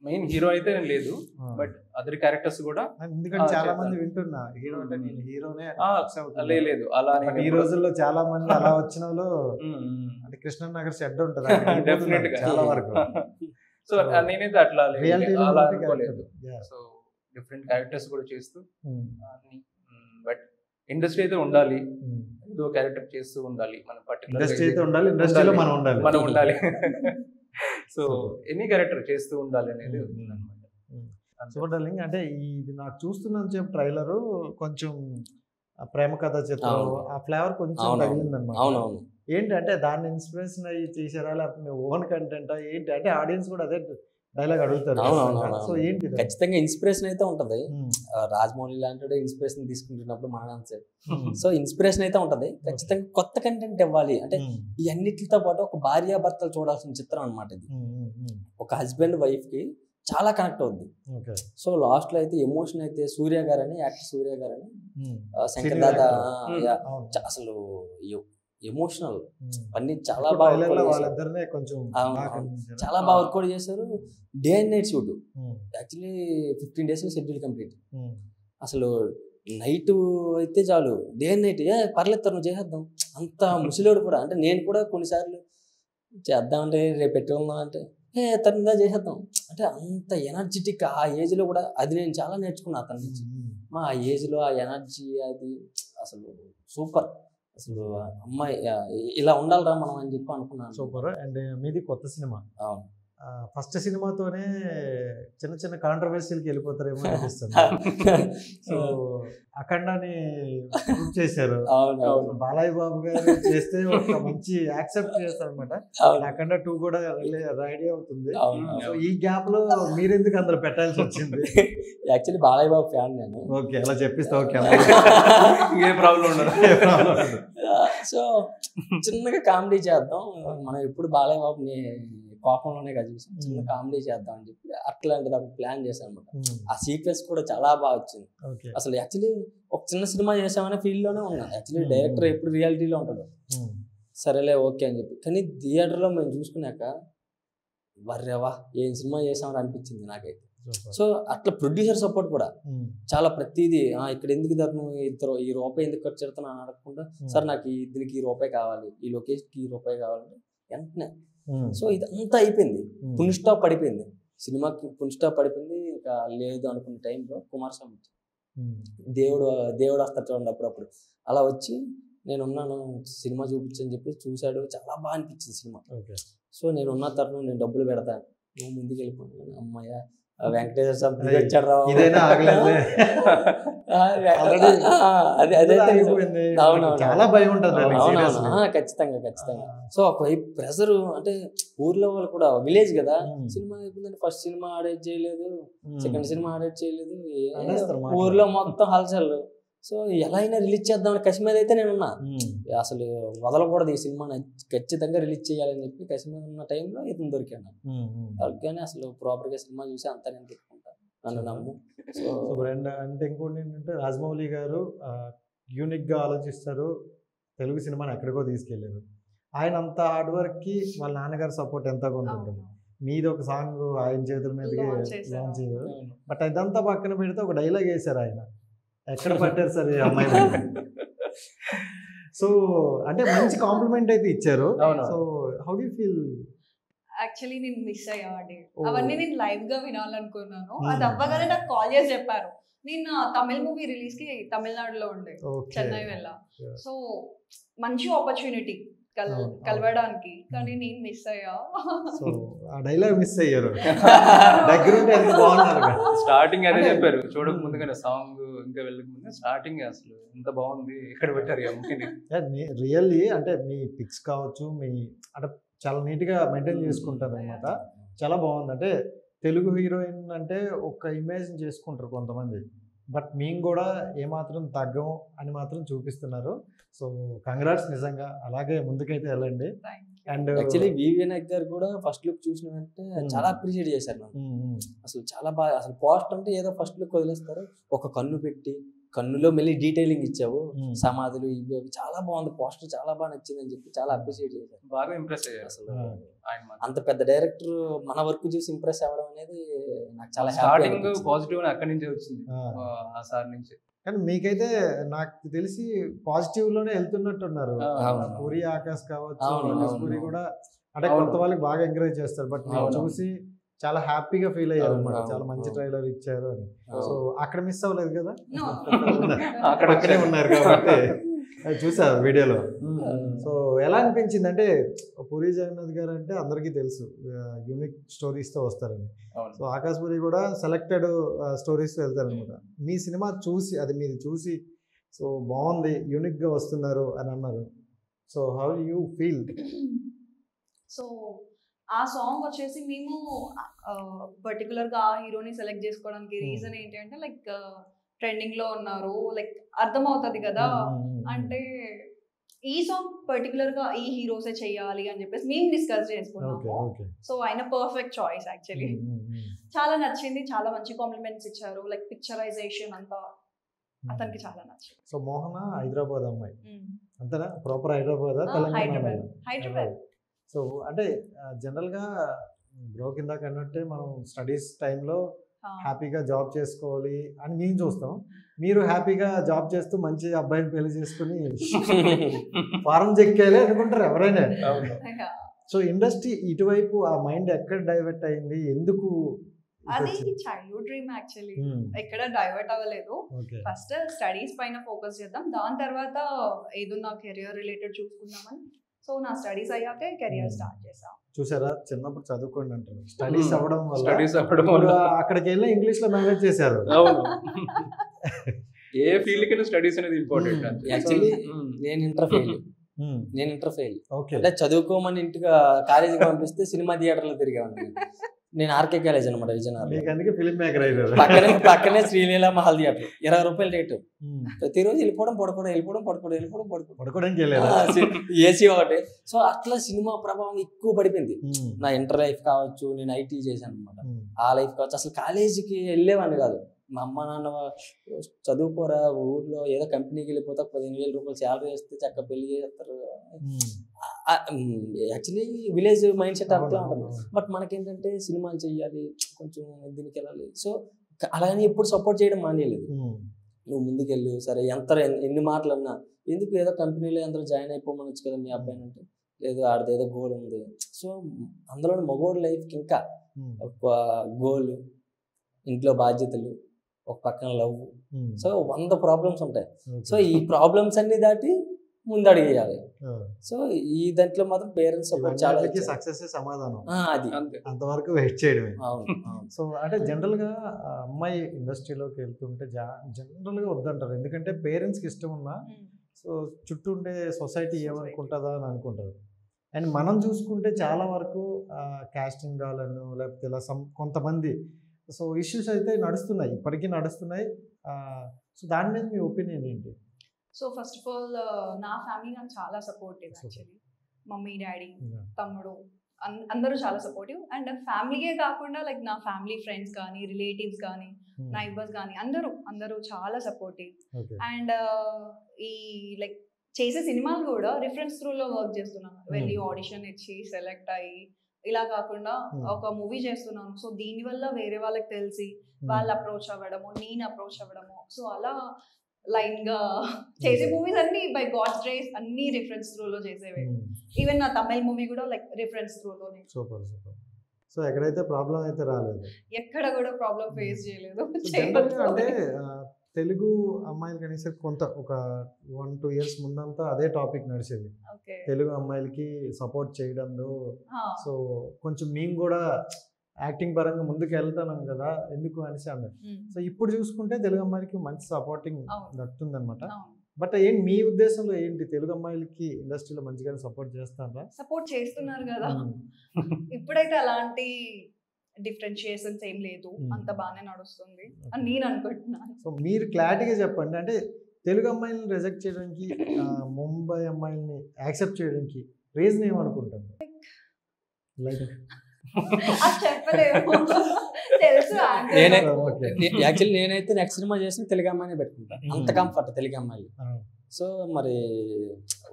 మెయిన్ హీరో అయితే లేదు, బట్ అదర్ క్యారెక్టర్స్ కూడా. ఎందుకంటే చాలా మంది వింటున్నా హీరో అంటే నేను హీరోనే లేదు అలా. ఈ రోజుల్లో చాలా మంది అలా వచ్చిన వాళ్ళు అంటే కృష్ణ నగర్ షెడ్ ఉంటుంది డెఫినెట్ గా చాలా వరకు. సో నేనైతే అట్లా అనుకోలేదు. సో డిఫరెంట్ క్యారెక్టర్స్ కూడా చేస్తూ, బట్ ఇండస్ట్రీ అయితే ఉండాలి, ఏదో క్యారెక్టర్ చేస్తూ ఉండాలి, మన పర్టికులర్ మనం ఉండాలి. సో ఎనీ క్యారెక్టర్ చేస్తూ ఉండాలి అనేది చూడాలి. అంటే ఇది నాకు చూస్తున్నాను చెప్పి ట్రైలర్ కొంచెం ప్రేమ కథ చిత్రం ఆ ఫ్లేవర్ కొంచెం తగిలింది అనమాట. ఏంటంటే దాన్ని ఇన్స్పిరేషన్ అయ్యి చేశారా లేకపోతే ఓన్ కంటెంటా ఏంటి? అంటే ఆడియన్స్ కూడా అదే డైలాగ్ అడుగుతారు. సో ఏంటి? ఖచ్చితంగా ఇన్స్పిరేషన్ అయితే ఉంటది. రాజమౌళి లాంటి ఇన్స్పిరేషన్ తీసుకుంటున్నప్పుడు మన సో ఇన్స్పిరేషన్ అయితే ఉంటది. ఖచ్చితంగా కొత్త కంటెంట్ ఇవ్వాలి అంటే ఈ అన్నిటితో పాటు ఒక భార్యాభర్తలు చూడాల్సిన చిత్రం అనమాట ఇది. ఒక హస్బెండ్ వైఫ్ కి చాలా కనెక్ట్ అవుద్ది. సో లాస్ట్ లో అయితే ఎమోషన్ అయితే సూర్య గారని, యాక్టర్ సూర్య గారని, శంకర్ దాదా అసలు ఎమోషనల్ అన్ని చాలా బాగా చాలా బాగా వర్క్ కూడా చేశారు. Day and night shoot, actually 15 days schedule complete. అసలు నైట్ అయితే చాలు, డే అండ్ నైట్ పర్లేదు నువ్వు చేసేద్దాం అంత ముసలివాడు కూడా. అంటే నేను కూడా కొన్నిసార్లు చేద్దామంటే రేపు పెట్టుకుందాం అంటే తన చేసేద్దాం అంటే అంత ఎనర్జెటిక్. ఆ ఏజ్ లో కూడా అది నేను చాలా నేర్చుకున్నా అతని నుంచి. మా ఆ ఏజ్ లో ఆ ఎనర్జీ అది అసలు సూపర్. అసలు అమ్మాయి ఇలా ఉండాలిరా మనం అని చెప్పి అనుకున్నాను. సూపర్. అండ్ మీది కొత్త సినిమా, ఫస్ట్ సినిమాతోనే చిన్న చిన్న కాంట్రవర్సీలకి వెళ్ళిపోతారేమో అనిపిస్తుంది. సో అఖండాని చేశారు, బాలయ్య బాబు గారు చేస్తే ఒక మంచి యాక్సెప్ట్ చేస్తారు అనమాట. అఖండ 2 కూడా రెడీ అవుతుంది. సో ఈ గ్యాప్ లో మీరెందుకు అందరూ పెట్టాల్సి వచ్చింది? యాక్చువల్లీ బాలయ్య బాబు ఫ్యాన్ నేను. ఓకే, అలా చెప్పిస్తా. ఓకే, ఏ ప్రాబ్లం ఉండదు. సో చిన్నగా కామెడీ చేద్దాం, మనం ఎప్పుడు బాలయ్య బాబుని కోపంలోనే కదా చూసాం, చిన్న కామెడీ చేద్దాం అని చెప్పి అట్లాంటిది అప్పుడు ప్లాన్ చేశాను అనమాట. ఆ సీక్వెన్స్ కూడా చాలా బాగా వచ్చింది. అసలు యాక్చువల్లీ ఒక చిన్న సినిమా చేసామనే ఫీల్ లోనే ఉన్నా. యాక్చువల్లీ డైరెక్టర్ ఎప్పుడు రియాలిటీలో ఉంటాడు. సరేలే ఓకే అని చెప్పి, కానీ థియేటర్లో మేము చూసుకున్నాక వర్రేవా ఏం సినిమా చేసామని అనిపించింది నాకైతే. సో అట్లా ప్రొడ్యూసర్ సపోర్ట్ కూడా చాలా ప్రతిదీ. ఇక్కడ ఎందుకు ధరను ఇద్దరు ఈ రూపాయి ఎందుకు ఖర్చు పెడతాను అని అడగకుండా, సార్ నాకు దీనికి ఈ రూపాయి కావాలి, ఈ లొకేషన్కి ఈ రూపాయి కావాలంటే వెంటనే. సో ఇదంతా అయిపోయింది, ఫుల్ స్టాప్ పడిపోయింది సినిమాకి, ఫుల్ స్టాప్ పడిపోయింది. ఇంకా లేదు అనుకున్న టైంలో కుమారస్వామి దేవుడు వస్తాడు చూడండి అప్పుడప్పుడు అలా వచ్చి నేనున్నాను సినిమా చూపించని చెప్పి చూశాడు. చాలా బాగా అనిపించింది సినిమా. సో నేనున్న తరుణం నేను డబ్బులు పెడతాను, నువ్వు ముందుకు వెళ్ళిపోతున్నాను, అమ్మాయ వెంకటేశ్వర స్వామి వచ్చాడు రా ఇదైనా ఆగలేదులే. అదే ఆగిపోయింది. చాలా భయం ఉంటుంది దానికి seriously. ఖచ్చితంగా ఖచ్చితంగా. సో ఒకవైపు ప్రెషర్ అంటే ఊర్లో వాళ్ళు కూడా విలేజ్ కదా, సినిమా అయిపోయిందంటే ఫస్ట్ సినిమా ఆడేట్ చేయలేదు, సెకండ్ సినిమా ఆడేట్ చేయలేదు, ఊర్లో మొత్తం హల్చల్. సో ఎలా అయినా రిలీజ్ చేద్దామని కసి మీద అయితే నేను ఉన్నా, అసలు వదలకూడదు ఈ సినిమా, ఖచ్చితంగా రిలీజ్ చేయాలని చెప్పి కసి మీద ఉన్న టైంలో ఇతను దొరికాను. దొరికానే అసలు ప్రాపర్గా సినిమా చూసి అంతా నేను తిట్టుకుంటాను, నన్ను నమ్ము. సో అంటే ఇంకోటి ఏంటంటే రాజమౌళి గారు యూనిక్గా ఆలోచిస్తారు, తెలుగు సినిమాని ఎక్కడికో తీసుకెళ్ళారు. ఆయన అంత హార్డ్ వర్క్కి వాళ్ళ నాన్నగారు సపోర్ట్ ఎంత కొంటుంటుంది. మీది ఒక సాంగ్ ఆయన చేతుల మీదకి లాంచ్ అయ్యారు. బట్ ఇదంతా పక్కన పెడితే ఒక డైలాగ్ వేశారు ఆయన, ఎక్కడ పట్టారు సార్ ఈ అమ్మాయి. సో అంటే మంచి కాంప్లిమెంట్ అయితే ఇచ్చారు. So how do you feel? Actually నేను మిస్ అయ్యాడి, అవన్నీ నేను లైవ్ గా వినాలనుకున్నాను. అది అవ్వగానే నాకు కాల్ చేసి చెప్పారు. నేను తమిళ మూవీ రిలీజ్ కి తమిళనాడులో ఉండే, చెన్నై వెళ్ళా. సో మంచి ఆపర్చునిటీ కలవడానికి, కానీ నేను మిస్ అయ్యా. సో ఆ డైలాగ్ మిస్ అయ్యారు. దగ్గరుంటే ఎంత బాగున్నారు. స్టార్టింగ్ అదే చెప్పారు, చూడక ముందుగానే సాంగ్ ఇంకా వెళ్ళక ముందు స్టార్టింగ్ అసలు ఎంత బాగుంది, ఎక్కడ పెట్టారు ఈ అమ్మాయిని. రియల్లీ అంటే మీ పిక్స్ కావచ్చు, మీ అంటే చాలా నీట్గా మెయింటైన్ చేసుకుంటారు అనమాట. చాలా బాగుంది. అంటే తెలుగు హీరోయిన్ అంటే ఒక ఇమేజ్ చేసుకుంటారు కొంతమంది, బట్ మేము కూడా ఏమాత్రం తగ్గం అని మాత్రం చూపిస్తున్నారు. సో కంగ్రాట్స్ నిజంగా, అలాగే ముందుకైతే వెళ్ళండి. అండ్ యాక్చువల్లీ వివిఎన్ గారు కూడా ఫస్ట్ లుక్ చూసిన వెంటనే చాలా అప్రిషియేట్ చేశారు నాకు. అసలు చాలా బాగా, అసలు పోస్ట్ అంటే ఏదో ఫస్ట్ లుక్ వదిలేస్తారు, ఒక కన్ను పెట్టి కన్నులో మళ్ళీ డీటెయిలింగ్ ఇచ్చావు, సమాధులు ఇవి అవి చాలా బాగుంది, పోస్టర్ చాలా బాగా నచ్చింది అని చెప్పి చాలా అప్రిషియేట్ చేశారు. బాగా ఇంప్రెస్ అయ్యారు అసలు. అంత పెద్ద డైరెక్టర్ మన వర్క్ చూసి ఇంప్రెస్ అవ్వడం అనేది నాకు చాలా స్టార్టింగ్ పాజిటివ్ అక్కడి నుంచి వచ్చింది, ఆ సార్ నుంచి. కానీ మీకైతే నాకు తెలిసి పాజిటివ్ లోనే వెళ్తున్నట్టున్నారు. పూరి ఆకాష్ కావచ్చు, ఆకాష్ పూరి కూడా అంటే కొత్త వాళ్ళకి బాగా ఎంకరేజ్ చేస్తారు. బట్ నేను చూసి చాలా హ్యాపీగా ఫీల్ అయ్యారు అనమాట, చాలా మంచి ట్రైలర్ ఇచ్చారు అని. సో అక్కడ మిస్ అవ్వలేదు కదా, అక్కడే ఉన్నారు కాబట్టి చూసారు వీడియోలో. సో ఎలా అనిపించింది అంటే, పూరి జగన్నాథ్ గారు అంటే అందరికీ తెలుసు యూనిక్ స్టోరీస్తో వస్తారని. సో ఆకాష్ పూరి కూడా సెలెక్టెడ్ స్టోరీస్తో వెళ్తారనమాట. మీ సినిమా చూసి, అది మీరు చూసి సో బాగుంది, యూనిక్గా వస్తున్నారు అని అన్నారు. So how you feel? So ఆ సాంగ్ వచ్చేసి మేము పర్టికులర్గా ఆ హీరోని సెలెక్ట్ చేసుకోవడానికి రీజన్ ఏంటి అంటే, లైక్ ట్రెండింగ్ లో ఉన్నారు, లైక్ అర్థమవుతుంది కదా. అంటే ఈ సాంగ్ పర్టికులర్ గా ఈ హీరోసే చెయ్యాలి అని చెప్పేసి మేము డిస్కస్ చేసుకున్నాము. సో ఆయన పర్ఫెక్ట్ చాయిస్ యాక్చువల్లీ. చాలా నచ్చింది, చాలా మంచి కాంప్లిమెంట్స్ ఇచ్చారు, లైక్ పిక్చరైజేషన్ అంతా అతనికి చాలా నచ్చింది. సో మోహన హైదరాబాద్ అమ్మాయి అంతేనా? ప్రాపర్ హైదరాబాద్, తెలంగాణ? హైదరాబాద్. సో అంటే జనరల్గా బ్రో కింద కన్నట్టే మనం స్టడీస్ టైంలో హ్యాపీగా జాబ్ చేసుకోవాలి అని మేము చూస్తాం. మీరు హ్యాపీగా జాబ్ చేస్తూ మంచి అబ్బాయిని పెళ్లి చేసుకుని ఫారం చెక్కేయాలి అనుకుంటారు ఎవరైనా. సో ఇండస్ట్రీ ఇటువైపు ఆ మైండ్ ఎక్కడ డైవర్ట్ అయింది, ఎందుకు? అది చైల్డ్హుడ్ డ్రీమ్ యాక్చువల్లీ, ఎక్కడ డైవర్ట్ అవ్వలేదు. ఫస్ట్ స్టడీస్ పైన ఫోకస్ చేద్దాం, దాని తర్వాత ఏదన్నా కెరియర్ రిలేటెడ్ చూసుకుందామని. సో నా స్టడీస్ అయ్యాకే కెరియర్ స్టార్ట్ చేసా. చూసారా, చిన్నప్పుడు చదువుకోండి అంటారు, స్టడీస్ అవ్వడం వల్ల అక్కడికి వెళ్ళి ఇంగ్లీష్ లో మేనేజ్ చేశారు. ఏ ఫీల్డ్ కి స్టడీస్ అనేది ఇంపార్టెంట్. యాక్చువల్లీ నేను ఇంటర్ ఫెయిల్. అంటే చదువుకోమని ఇంటికి కాలేజీకి పంపిస్తే సినిమా థియేటర్లో తిరిగాను. నేను ఆర్కే కాలేజ్ అనమాట విజయనగరం, పక్కనే శ్రీలీల మహల్ థియేటర్, 20 రూపాయలు రేటు. ప్రతిరోజు వెళ్ళిపోవడం పడుకోవడం ఏసీ ఒకటి. సో అట్లా సినిమా ప్రభావం ఎక్కువ పడిపోయింది. నా ఇంటర్ లైఫ్ కావచ్చు, నేను ఐటీ చేశాను అనమాట, ఆ లైఫ్ కావచ్చు. అసలు కాలేజీకి వెళ్ళేవాడిని కాదు. మా అమ్మ నాన్న చదువుకోరా, ఊర్లో ఏదో కంపెనీకి వెళ్ళిపోతా 15,000 రూపాయలు శాలరీ వేస్తే చక్క పెళ్లి చేస్తారు. యాక్చువల్లీ విలేజ్ మైండ్ సెట్ అట్లా ఉంటుంది. బట్ మనకేంటంటే సినిమాలు చెయ్యాలి, కొంచెం దీనికి వెళ్ళాలి. సో అలాగని ఎప్పుడు సపోర్ట్ చేయడం మానేయలేదు. నువ్వు ముందుకెళ్ళు, సరే ఎన్ని మాటలు అన్నా ఎందుకు, ఏదో కంపెనీలో అందరూ జాయిన్ అయిపోమనొచ్చు కదా మీ అబ్బాయిని అంటే, లేదు ఆడిదేదో గోల్ ఉంది. సో అందులో మగోడు లైఫ్కి ఇంకా ఒక గోల్, ఇంట్లో బాధ్యతలు, ఒక పక్కన లవ్, సో 100 ప్రాబ్లమ్స్ ఉంటాయి. సో ఈ ప్రాబ్లమ్స్ అన్ని దాటి ముందడుగు వేయాలి. సో ఈ దాంట్లో మాత్రం పేరెంట్స్ సపోర్ట్ చాలా సక్సెస్ సమాధానం అది అంతవరకు వెయిట్ చేయడమే. అవును. సో అంటే జనరల్గా అమ్మాయి ఇండస్ట్రీలోకి వెళ్తుంటే జనరల్గా వద్దంటారు, ఎందుకంటే పేరెంట్స్కి ఇష్టం ఉన్నా సో చుట్టూ ఉండే సొసైటీ ఏమనుకుంటుందా అని అనుకుంటారు. అండ్ మనం చూసుకుంటే చాలా వరకు కాస్టింగ్ కావాలను లేకపోతే ఇలా కొంతమంది సో ఇష్యూస్ అయితే నడుస్తున్నాయి, ఇప్పటికీ నడుస్తున్నాయి. సో దాని మీద మీ ఒపీనియన్ ఏంటి? సో ఫస్ట్ ఆఫ్ ఆల్ నా ఫ్యామిలీ నాకు చాలా సపోర్టివ్ యాక్చువల్లీ. మమ్మీ డాడీ తమ్ముడు అందరూ చాలా సపోర్టివ్. అండ్ ఫ్యామిలీయే కాకుండా లైక్ నా ఫ్యామిలీ ఫ్రెండ్స్ కానీ రిలేటివ్స్ కానీ నైబర్స్ కానీ అందరూ చాలా సపోర్టివ్. అండ్ ఈ లైక్ చేసే సినిమాలు కూడా రిఫరెన్స్ త్రూలో వర్క్ చేస్తున్నాను. వెళ్ళి ఆడిషన్ ఇచ్చి సెలెక్ట్ అయ్యి ఇలా కాకుండా ఒక మూవీ చేస్తున్నాను. సో దీనివల్ల వేరే వాళ్ళకి తెలిసి వాళ్ళు అప్రోచ్ అవ్వడము, నేను అప్రోచ్ అవ్వడము. సో అలా లైన్ గా చేసే మూవీస్ అన్ని బై గాడ్స్ గ్రేస్ అన్ని రిఫరెన్స్ త్రూలో చేసేవి. ఈవెన్ నా తమిళ మూవీ కూడా లైక్ రిఫరెన్స్ త్రూలోనే. సూపర్. సో ఎక్కడైతే ప్రాబ్లం అయితే రాలేదు, ఎక్కడ కూడా ప్రాబ్లం ఫేస్ చేయలేదు. అంటే తెలుగు అమ్మాయిలు కనీసం ఒక 1-2 years ముందంతా అదే టాపిక్ నడిచేది, తెలుగు అమ్మాయిలకి సపోర్ట్ చేయడంలో. సో కొంచెం మేము కూడా యాక్టింగ్ పరంగా ముందుకు వెళ్తున్నాం కదా ఎందుకు అనేసి అన్నారు. సో ఇప్పుడు చూసుకుంటే తెలుగు అమ్మాయిలకి మంచి సపోర్టింగ్ దక్కుతుంది అనమాట. బట్ ఏంటి మీ ఉద్దేశంలో ఏంటి, తెలుగు అమ్మాయిలకి ఇండస్ట్రీలో మంచిగా సపోర్ట్ చేస్తారా? సపోర్ట్ చేస్తున్నారు కదా ఇప్పుడైతే అలాంటి డిఫరెన్షియేషన్స్ ఏం లేదు, అంత బాగానే నడుస్తుంది అని నేను అనుకుంటున్నాను. సో మీరు క్లారిటీగా చెప్పండి, అంటే తెలుగు అమ్మాయిలను రిజెక్ట్ చేయడానికి ముంబై అమ్మాయిల్ని యాక్సెప్ట్ చేయడానికి రీజన్ ఏమనుకుంటారు? లైక్ చెప్పలేము, తెలుసు. యాక్చువల్లీ నేనైతే నెక్స్ట్ సినిమా చేసిన తెలుగు అమ్మాయినే పెట్టుకుంటాను, అంత కంఫర్ట్ తెలుగు అమ్మాయిలు. సో మరి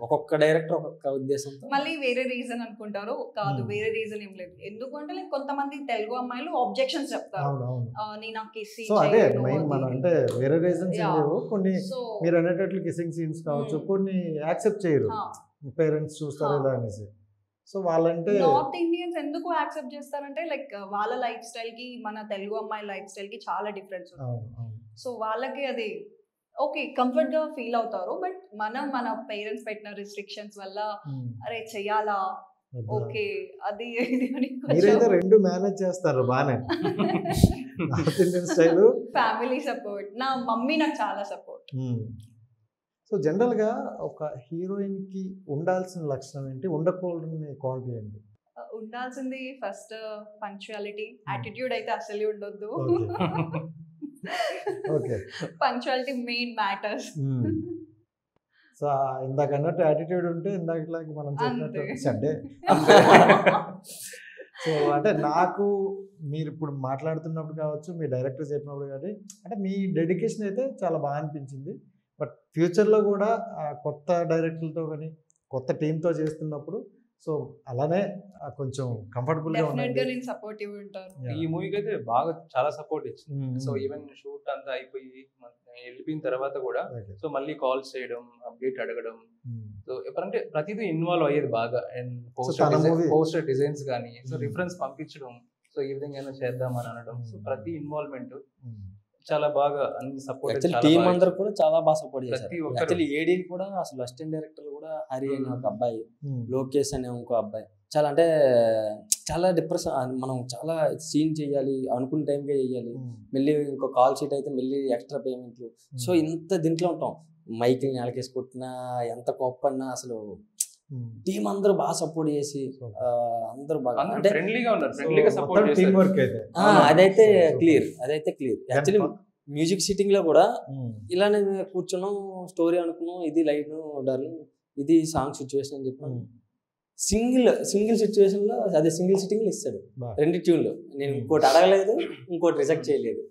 ఒక్కొక్క డైరెక్టర్ ఒక్కొక్క ఉద్దేశంతో మళ్ళీ వేరే రీజన్ అనుకుంటారు. కాదు, వేరే రీజన్ ఏం లేదు. ఎందుకంటే లైక్ కొంతమంది తెలుగు అమ్మాయిలు ఆబ్జెక్షన్స్ చెప్తారు, నేను నాకు కిస్సింగ్ అంటే వేరే రీజన్స్ లేవు. కొన్ని మీరు అనేటట్లు కిస్సింగ్ సీన్స్ కావచ్చు, కొన్ని యాక్సెప్ట్ చేయరు, పేరెంట్స్ చూస్తారు ఇలా అనేసి. సో వాళ్ళంటే నార్త్ ఇండియన్స్ ఎందుకు యాక్సెప్ట్ చేస్తారంటే లైక్ వాళ్ళ లైఫ్ స్టైల్ కి మన తెలుగు అమ్మాయి లైఫ్ స్టైల్ కి చాలా డిఫరెన్స్ ఉంది. సో వాళ్ళకి అది ఓకే కంఫర్ట్ గా ఫీల్ అవుతారు. బట్ మన పేరెంట్స్ పెట్టిన రిస్ట్రిక్షన్స్ వల్ల అరే చెయ్యాలా, ఓకే అది మీరైతే రెండు మేనేజ్ చేస్తారు బానే. North Indian style, family support, నా మమ్మీ నాకు చాలా సపోర్ట్. సో జనరల్గా ఒక హీరోయిన్కి ఉండాల్సిన లక్షణం ఏంటి, ఉండకూడని క్వాలిటీ ఏంటి? ఉండాల్సింది ఫస్ట్ పంక్చువాలిటీ, యాటిట్యూడ్ అయితే అసలు ఉండొద్దు. Okay, punctuality main matters. So ఇందాక అన్నట్టు యాటిట్యూడ్ ఉంటే ఇందాక మనం చెప్పినట్టు సండే. సో అంటే నాకు మీరు ఇప్పుడు మాట్లాడుతున్నప్పుడు కావచ్చు, మీ డైరెక్టర్ చెప్పినప్పుడు కానీ అంటే మీ డెడికేషన్ అయితే చాలా బాగా అనిపించింది. బట్ ఫ్యూచర్లో కూడా కొత్త డైరెక్టర్లతో కానీ కొత్త టీంతో చేస్తున్నప్పుడు సో అలానే కొంచెం కంఫర్టబుల్గా ఉండండి, సపోర్టివ్ ఉంటారు. ఈ మూవీకి అయితే బాగా చాలా సపోర్ట్ ఇచ్చింది. సో ఈవెన్ షూట్ అంతా అయిపోయి వెళ్ళిపోయిన తర్వాత కూడా సో మళ్ళీ కాల్స్ చేయడం, అప్డేట్ అడగడం. సో ఎప్పుడంటే ప్రతిదీ ఇన్వాల్వ్ అయ్యేది బాగా. అండ్ పోస్టర్ డిజైన్స్ కానీ సో రిఫరెన్స్ పంపించడం, సో ఈ విధంగా చేద్దాం అని అనడం. సో ప్రతి ఇన్వాల్వ్మెంట్ చాలా బాగా అన్ని సపోర్ట్. టీమ్ అందరూ కూడా చాలా బాగా సపోర్ట్ చేశారు. యాక్చువల్లీ ఏడీ కూడా అసలు అసిస్టెంట్ డైరెక్టర్ కూడా హరి అనే ఒక అబ్బాయి, లోకేష్ అనే ఇంకో అబ్బాయి చాలా అంటే చాలా డిప్రెషన్. మనం చాలా సీన్ చేయాలి అనుకున్న టైంకే చేయాలి, మళ్ళీ ఇంకో కాల్ షీట్ అయితే మళ్ళీ ఎక్స్ట్రా పేమెంట్లు. సో ఇంత దీంట్లో ఉంటాం, మైకిల్ నేలకేసి కొట్టినా ఎంత కోప్పడినా అసలు టీం అందరూ బాగా సపోర్ట్ చేసి అందరూ బాగా అంటే అదైతే క్లియర్. యాక్చువల్లీ మ్యూజిక్ సిట్టింగ్ లో కూడా ఇలానే కూర్చున్నాం, స్టోరీ అనుకున్నాం, ఇది లైట్ డార్లింగ్, ఇది సాంగ్ సిచ్యువేషన్ అని చెప్పాను. సింగిల్ సిచ్యువేషన్ లో అదే సింగిల్ సిట్టింగ్ ఇస్తాడు, 2 ట్యూన్లు. నేను ఇంకోటి అడగలేదు, ఇంకోటి రిజెక్ట్ చేయలేదు,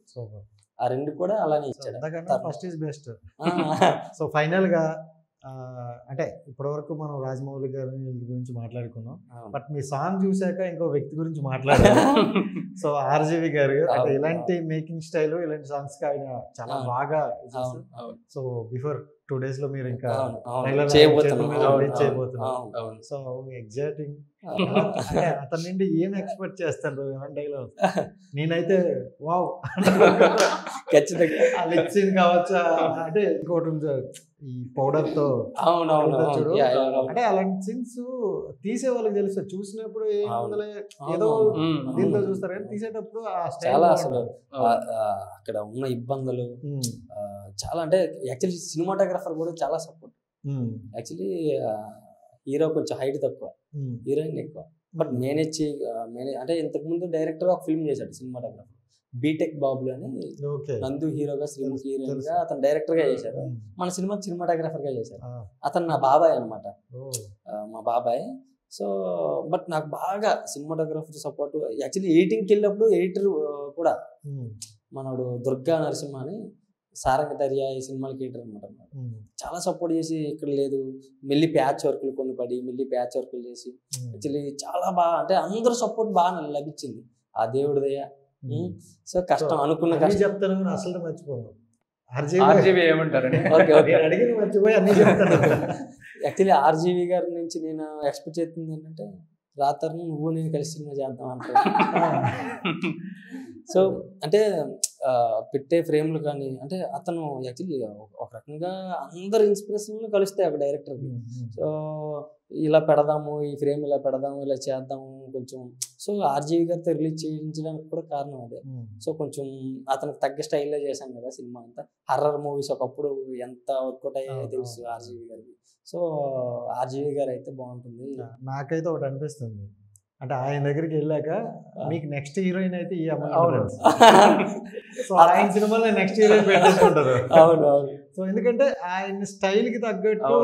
ఆ 2 కూడా అలానే ఇచ్చాడు. First is best. So final గా అంటే ఇప్పటివరకు మనం రాజమౌళి గారి గురించి మాట్లాడుకున్నాం, బట్ మీ సాంగ్ చూసాక ఇంకో వ్యక్తి గురించి మాట్లాడారు. సో ఆర్జీవి గారు అంటే ఇలాంటి మేకింగ్ స్టైల్, ఇలాంటి సాంగ్స్ కి ఆయన చాలా బాగా. సో బిఫోర్ 2 days లో మీరు ఇంకా అవును, అవును. trailer చేయబోతున్నాం. చేతుల మీద అవును, release అవును, చేయబోతున్నారు. అవును, అవును. So exciting. అతని నుండి ఏం ఎక్స్పెక్ట్ చేస్తాను ఎలాంటి డైలాగ్? నేనైతే వావ్ ఖచ్చితంగా. ఆ లిప్ సీన్ కావచ్చు, అంటే ఇంకోటి ఉంది ఈ పౌడర్ తో అవునవును, ఉంటుంది చూడు. అవును. అంటే అలాంటి సీన్స్ తీసే వాళ్ళకి తెలుసు, చూసినప్పుడు ఏముందలే ఏదో అవును. దీంతో చూస్తారు కానీ తీసేటప్పుడు ఆ స్టైల్ చాలా అసలు అక్కడ ఉన్న ఇబ్బందులు చాలా, అంటే యాక్చువల్లీ సినిమాటోగ్రఫర్ కూడా చాలా సపోర్ట్. యాక్చువల్లీ హీరో కొంచెం హైట్ తక్కువ, హీరోయిన్ ఎక్కువ. బట్ మేనేజ్ అంటే ఇంతకు ముందు డైరెక్టర్ ఒక ఫిల్మ్ చేశాడు సినిమాటోగ్రఫర్, బీటెక్ బాబులు అని. నందు హీరోగా, శ్రీముఖి హీరోయిన్ గా, అతను డైరెక్టర్ గా చేశారు. మన సినిమాకి సినిమాటోగ్రఫర్ గా చేశారు. అతను నా బాబాయ్ అనమాట, మా బాబాయ్. సో బట్ నాకు బాగా సినిమాటోగ్రఫర్ సపోర్ట్. యాక్చువల్లీ ఎడిటింగ్కి వెళ్ళినప్పుడు ఎడిటర్ కూడా మనోడు దుర్గా నరసింహ అని, సారంగ దర్యా ఈ సినిమాలకి ఎడిటర్ అనమాట. చాలా సపోర్ట్ చేసి, ఇక్కడ లేదు మెల్లి ప్యాచ్ వర్క్లు కొన్ని పడి మెల్లి ప్యాచ్ వర్క్లు చేసి యాక్చువల్లీ చాలా బాగా, అంటే అందరూ సపోర్ట్ బాగా లభించింది ఆ దేవుడి దయ. సో కష్టం అనుకున్న కష్టం చెప్తాను, అసలు మర్చిపోను. ఆర్జీవి ఏమంటారని అడిగింది మర్చిపోయి అన్ని చెప్తాను. యాక్చువల్లీ ఆర్జీవి గారి నుంచి నేను ఎక్స్పెక్ట్ చేస్తుంది ఏంటంటే, రాత్రి నువ్వు నేను కలిసి సినిమా చేద్దాం అంటారు. సో అంటే పెట్టే ఫ్రేమ్లు కానీ, అంటే అతను యాక్చువల్లీ ఒక రకంగా అందరు ఇన్స్పిరేషన్లు కలుస్తాయి ఒక డైరెక్టర్కి. సో ఇలా పెడదాము, ఈ ఫ్రేమ్ ఇలా పెడదాము, ఇలా చేద్దాము కొంచెం. సో ఆర్జీవి గారితో రిలీజ్ చేయించడానికి కూడా కారణం అదే. సో కొంచెం అతనికి తగ్గ స్టైల్లో చేశాం కదా సినిమా అంతా. హర్రర్ మూవీస్ ఒకప్పుడు ఎంత వర్కౌట్ అయ్యాయో తెలుసు ఆర్జీవి గారికి. సో ఆర్జీవి గారు అయితే బాగుంటుంది. నాకైతే ఒకటి అనిపిస్తుంది, అంటే ఆయన దగ్గరికి వెళ్ళాక మీకు నెక్స్ట్ హీరోయిన్ అయితే ఈ అమ్మాయి. సో ఆయన సినిమాలో నెక్స్ట్ హీరోయిన్ పెట్టేసుకుంటారు. అవును, అవును. సో ఎందుకంటే ఆయన స్టైల్ కి తగ్గట్టు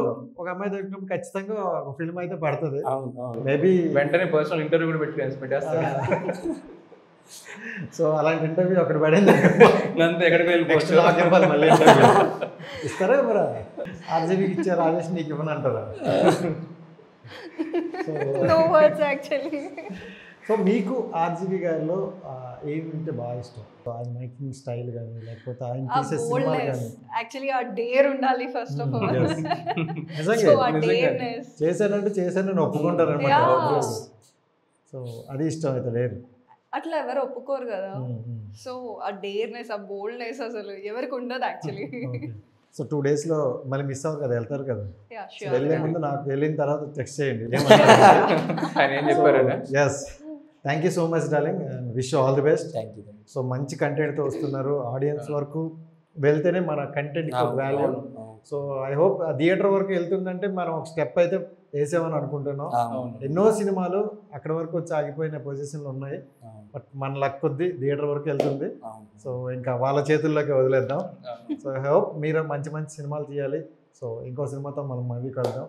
ఒక అమ్మాయి దొరికినప్పుడు ఖచ్చితంగా ఒక ఫిల్మ్ అయితే పడుతుంది. మేబీ వెంటనే పర్సనల్ ఇంటర్వ్యూ కూడా పెట్టేస్తారు. సో అలాంటి ఇంటర్వ్యూ ఒకటి పడింది, ఎక్కడికి వెళ్ళిపోవచ్చు మళ్ళీ ఇంటర్వ్యూ ఇస్తారా మరి? ఆర్జీబీకి ఇచ్చే రాజేష్ నీకు ఇవ్వని అంటారా? సో మీకు ఆర్జీబీ గారిలో ఏమింటే బాగా ఇష్టం? ఆయన మేకింగ్ స్టైల్ కానీ, లేకపోతే ఆయన తీసే సినిమాలు కానీ? యాక్చువల్లీ ఆ డేర్ ఉండాలి ఫస్ట్ ఆఫ్ ఆల్. నిజంగా చేశానంటే చేశానని ఒప్పుకుంటారు అనమాట. సో అది ఇష్టం అయితే డేర్. అట్లా ఎవరు ఒప్పుకోరు కదా. సో ఆ డేర్నెస్, ఆ బోల్డ్నెస్ అసలు ఎవరికి ఉండదు యాక్చువల్లీ. సో 2 days లో మళ్ళీ మిస్ అవ్వరు కదా, వెళ్తారు కదా? వెళ్ళే ముందు నాకు వెళ్ళిన తర్వాత టెక్స్ట్ చేయండి. Yes, thank you so much darling, and wish all the best. Thank you. So మంచి కంటెంట్తో వస్తున్నారు, ఆడియన్స్ వరకు వెళ్తేనే మన content value. So I hope theatre వరకు వెళ్తుందంటే మనం ఒక స్టెప్ అయితే వేసామని అనుకుంటున్నాం. ఎన్నో సినిమాలు అక్కడ వరకు వచ్చి ఆగిపోయిన పొజిషన్లు ఉన్నాయి, బట్ మన లక్ కొద్దీ థియేటర్ వరకు వెళ్తుంది. సో ఇంకా వాళ్ళ చేతుల్లోకి వదిలేద్దాం. సో ఐ హోప్ మీరు మంచి మంచి సినిమాలు తీయాలి. సో ఇంకో సినిమాతో మనం మళ్ళీ కలుద్దాం.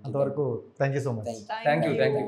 అంతవరకు thank you so much. Thank you.